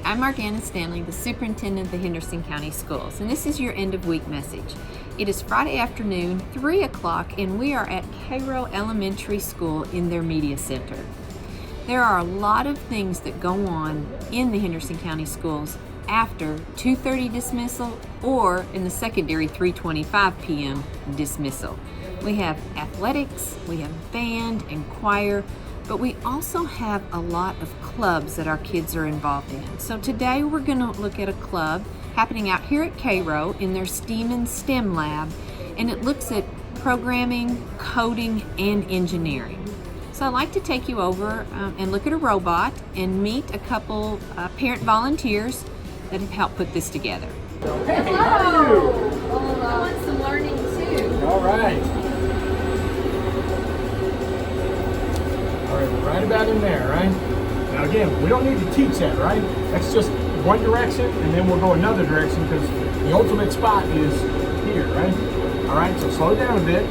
I'm Morgana Stanley, the Superintendent of the Henderson County Schools, and this is your end of week message. It is Friday afternoon, 3 o'clock, and we are at Cairo Elementary School in their Media Center. There are a lot of things that go on in the Henderson County Schools after 2:30 dismissal or in the secondary 3:25 p.m. dismissal. We have athletics, we have band and choir, but we also have a lot of clubs that our kids are involved in. So today we're going to look at a club happening out here at Cairo in their STEAM and STEM lab, and it looks at programming, coding, and engineering. So I'd like to take you over and look at a robot and meet a couple parent volunteers that have helped put this together. Hey, hello! How are you? I want some learning too. All right. Right about in there, right? Now again, we don't need to teach that, right? That's just one direction, and then we'll go another direction because the ultimate spot is here, right? All right, so slow down a bit.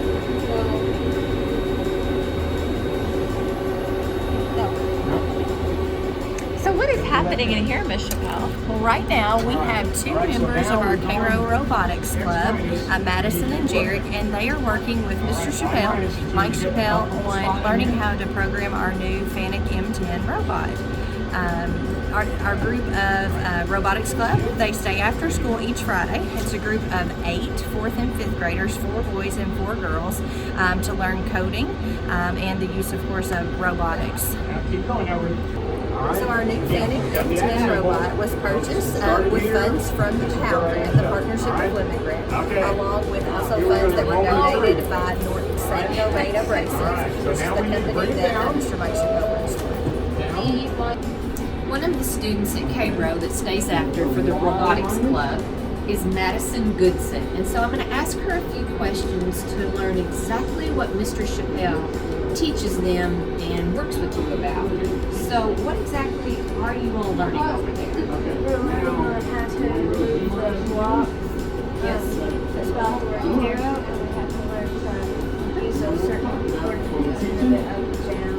So what is happening in here, Ms. Chappelle? Well, right now we have two members of our Cairo Robotics Club, Madison and Jared, and they are working with Mr. Chappelle, Mike Chappelle, on learning how to program our new Fanuc M10 robot. Our group of Robotics Club, they stay after school each Friday. It's a group of 8 4th and 5th graders, 4 boys and 4 girls, to learn coding and the use, of course, of robotics. Now keep going over. So our new Fanuc M10 robot was purchased with funds from the POW grant, the Partnership of Women grant, along with also funds that were donated by Norton Samuel Beta Braces, which is the company that Mr. Mike Chappelle runs for. One of the students at Cairo that stays after for the Robotics Club is Madison Goodson. And so I'm going to ask her a few questions to learn exactly what Mr. Chappelle teaches them and works with you about. So what exactly are you all learning over there? We're learning on how to move the blocks, Yes. the spell word tarot, and we have to learn to use those certain coordinates and a bit up and down.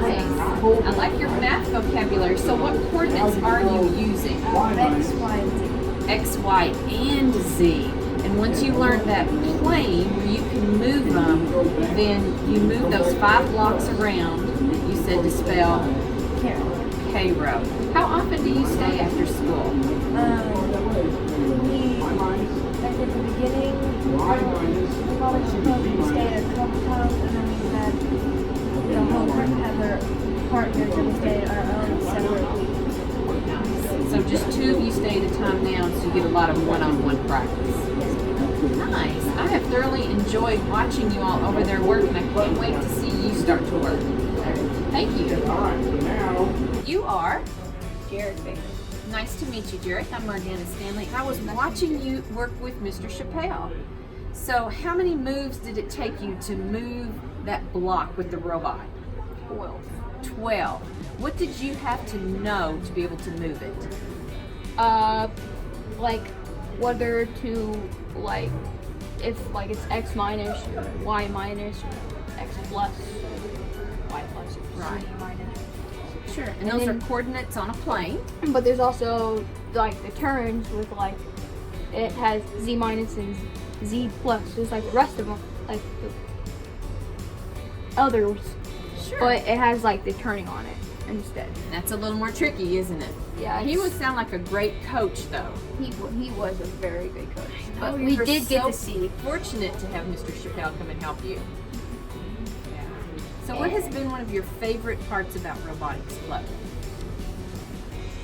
Nice. I like your math vocabulary. So what coordinates are you using? X, Y, and Z. X, Y, and Z. And once you learn that plane where you can move them, then you move those 5 blocks around that you said to spell Cairo. How often do you stay after school? We, like at the beginning, the college club, we stayed a couple times, and then we had the whole group have their partners, and we stayed our own separate weeks. So just 2 of you stay at a time now, so you get a lot of one-on-one practice. Nice. I have thoroughly enjoyed watching you all over there work, and I can't wait to see you start to work. Thank you. All right, so now. You are? Jared Baker. Nice to meet you, Jared. I'm Morgana Stanley. I was watching you work with Mr. Chappelle. So how many moves did it take you to move that block with the robot? 12. What did you have to know to be able to move it? Like whether to if it's X minus, Y minus, X plus, Y plus, Right. Z minus. Sure. And And those then- are coordinates on a plane. But there's also the turns with it has Z minus and Z plus. There's the rest of them, the others, Sure. but it has the turning on it instead. That's a little more tricky, isn't it? Yeah, He would sound like a great coach, though. he was a very good coach. But Oh, we you're did get so to see fortunate to have Mr. Chappelle come and help you. Yeah. So what has been one of your favorite parts about Robotics Club?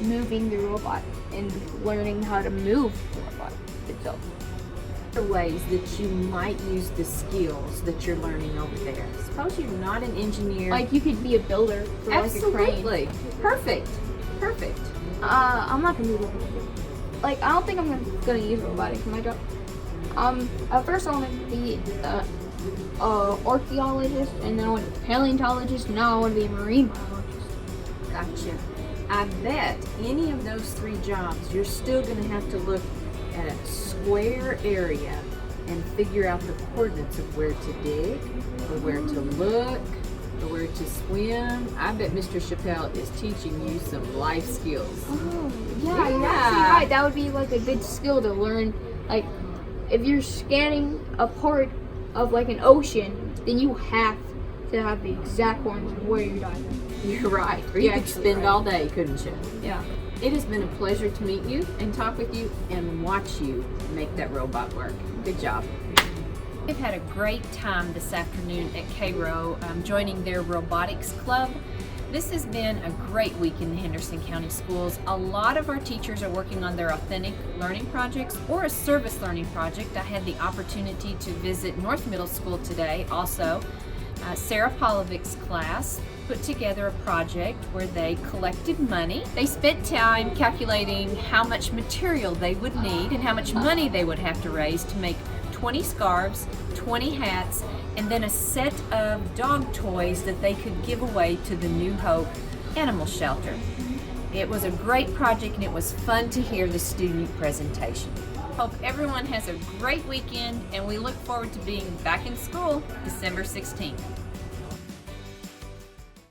moving the robot and learning how to move the robot itself. The ways that you might use the skills that you're learning over there. Suppose you're not an engineer. You could be a builder for a crane. Absolutely. Perfect. I'm not gonna be looking at it. I don't think I'm gonna use robotics in my job. At first I want to be archaeologist, and then I want to be paleontologist, and now I want to be a marine biologist. Gotcha. I bet any of those 3 jobs, you're still going to have to look at a square area and figure out the coordinates of where to dig or where to look or where to swim. I bet Mr. Chappelle is teaching you some life skills. Oh, yeah, you're actually right. That would be like a good skill to learn. Like, if you're scanning a part of like an ocean, then you have to have the exact ones where you're diving. You're right. Or you could spend all day, couldn't you? Yeah. It has been a pleasure to meet you and talk with you and watch you make that robot work. Good job. We've had a great time this afternoon at Cairo, joining their Robotics Club. This has been a great week in the Henderson County Schools. A lot of our teachers are working on their authentic learning projects or a service learning project. I had the opportunity to visit North Middle School today. Also, Sarah Polovich's class put together a project where they collected money. They spent time calculating how much material they would need and how much money they would have to raise to make 20 scarves, 20 hats, and then a set of dog toys that they could give away to the New Hope Animal Shelter. It was a great project and it was fun to hear the student presentation. Hope everyone has a great weekend and we look forward to being back in school December 16th.